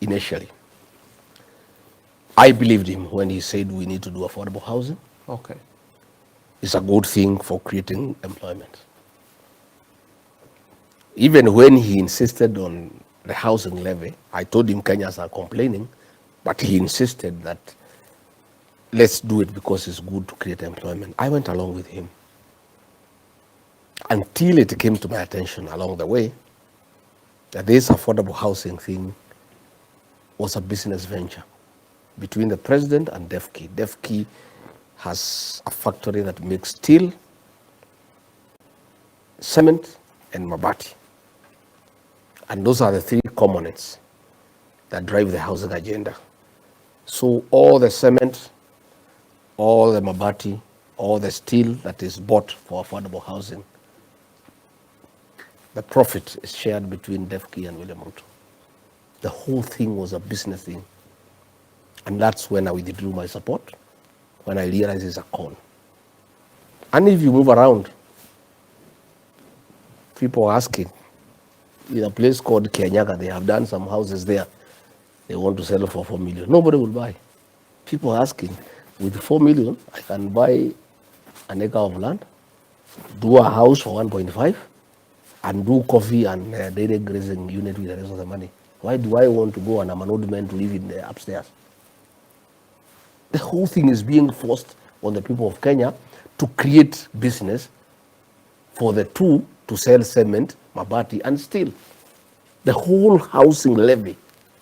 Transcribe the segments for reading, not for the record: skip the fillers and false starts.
initially. I believed him when he said we need to do affordable housing. Okay. It's a good thing for creating employment. Even when he insisted on the housing levy, I told him Kenyans are complaining, but he insisted that let's do it because it's good to create employment. I went along with him until it came to my attention along the way that this affordable housing thing was a business venture between the president and DEFCI. DEFCI has a factory that makes steel, cement, and mabati. And those are the three components that drive the housing agenda. So all the cement, all the mabati, all the steel that is bought for affordable housing, the profit is shared between DEFCI and William Ruto. The whole thing was a business thing. And that's when I withdrew my support, when I realized it's a con. And if you move around, people are asking, in a place called Kenyaga, they have done some houses there. They want to sell for 4 million. Nobody will buy. People are asking, with 4 million, I can buy an acre of land, do a house for 1.5, and do coffee and dairy grazing unit with the rest of the money. Why do I want to go and I'm an old man to live in the upstairs? The whole thing is being forced on the people of Kenya to create business for the two to sell cement, mabati, and steel. The whole housing levy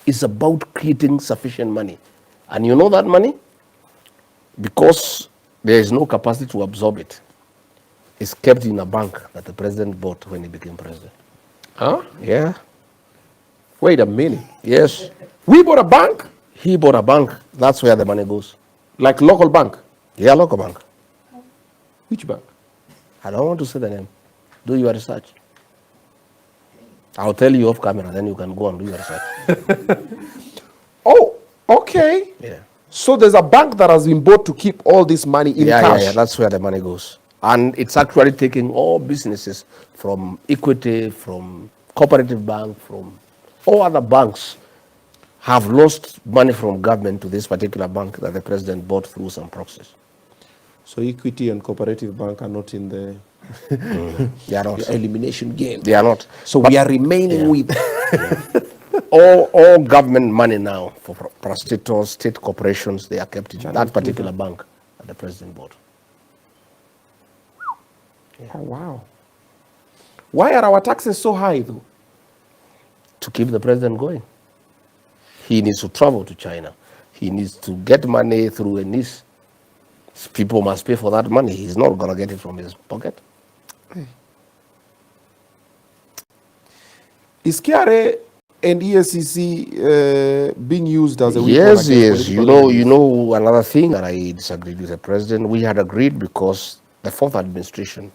is about creating sufficient money. And you know that money? Because there is no capacity to absorb it, it's kept in a bank that the president bought when he became president. Huh? Yeah. Wait a minute. Yes. We bought a bank? He bought a bank. That's where the money goes. Like local bank? Yeah, local bank. Which bank? I don't want to say the name. Do your research. I'll tell you off camera, then you can go and do your research. Oh, okay. Yeah. So there's a bank that has been bought to keep all this money in cash? Yeah, that's where the money goes. And it's actually taking all businesses from Equity, from Cooperative Bank, from all other banks have lost money from government to this particular bank that the president bought through some proxies. So Equity and Cooperative Bank are not in the They are not. elimination game. They are not. So we are remaining with all government money now for prostitutes, state corporations, they are kept in that particular bank that the president bought. Yeah. Oh, wow. Why are our taxes so high though? To keep the president going. He needs to travel to China. He needs to get money through a niece. People must pay for that money. He's not going to get it from his pocket. Is KRA and ESCC being used as a weapon? Yes. You know another thing that I disagreed with the president. We had agreed because the fourth administration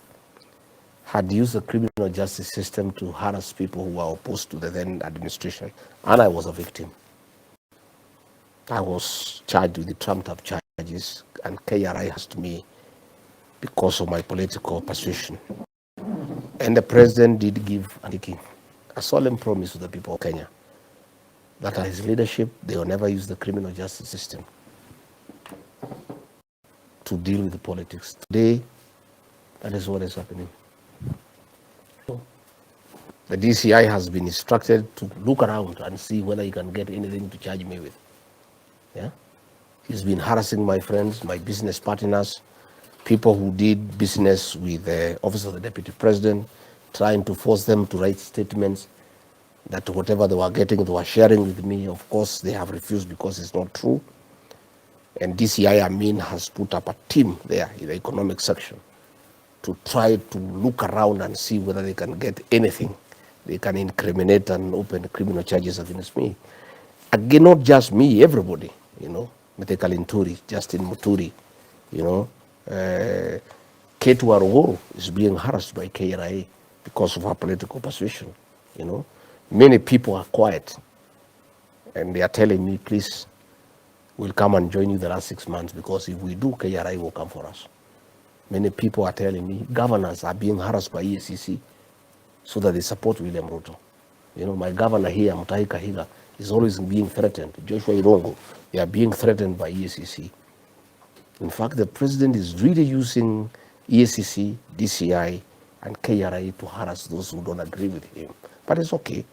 had used the criminal justice system to harass people who were opposed to the then administration, and I was a victim. I was charged with the trumped-up charges, and KRI asked me because of my political persuasion. And the president did give a solemn promise to the people of Kenya that under his leadership, they will never use the criminal justice system to deal with the politics. Today, that is what is happening. The DCI has been instructed to look around and see whether he can get anything to charge me with. Yeah, he's been harassing my friends, my business partners, people who did business with the office of the deputy president, trying to force them to write statements that whatever they were getting, they were sharing with me. Of course, they have refused because it's not true. And DCI Amin has put up a team there in the economic section to try to look around and see whether they can get anything. They can incriminate and open criminal charges against me. Again, not just me, everybody, you know. Metekal Inturi, Justin Muturi, you know. Ketu Aruguru is being harassed by KRA because of her political persuasion, you know. Many people are quiet and they are telling me, please, we'll come and join you the last 6 months because if we do, KRA will come for us. Many people are telling me governors are being harassed by EACC so that they support William Ruto. You know, my governor here, Mutahi Kahiga, is always being threatened. Joshua Irongo, they are being threatened by EACC. In fact, the president is really using EACC, DCI, and KRA to harass those who don't agree with him. But it's okay.